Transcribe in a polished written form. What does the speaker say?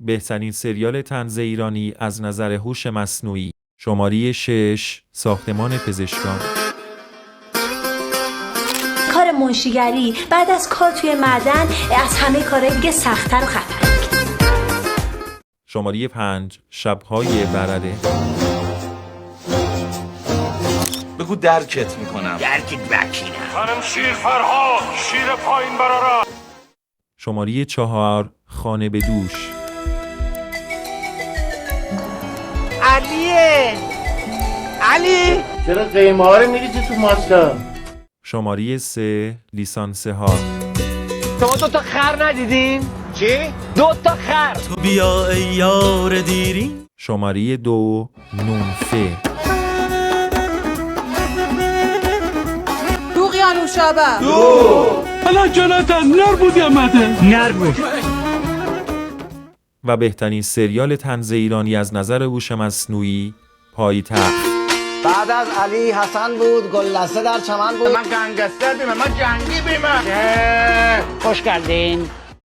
بهترین سریال طنز ایرانی از نظر هوش مصنوعی. شماره 6 ساختمان پزشکان. کار منشیگری بعد از کار توی معدن از همه کارهای دیگه سخت‌تر و خطرناک‌تره. شماره 5 شب‌های برره. بگو درکت میکنم. درکت بکینم. خانم شیر فرهاد، شیر پایین برارا. شماره 4 خانه به دوش. علیه علی چرا قیمه ها رو میریزی تو ماسکا؟ شماره 3 لیسانس ها. شما 2 تا خر ندیدین؟ چی؟ 2 تا خر. تو بیا ای یار دیرین. شماره 2 نونفه. دو قیانو شبه دو حالا جلاتن نر بود یا مده؟ نر بود. و بهترین سریال طنز ایرانی از نظر هوش مصنوعی پایتخت. بعد از علی حسن بود، گلدسته در چمن بود. من گنگستر بیمه، من جنگی بیمه. خوش کردین.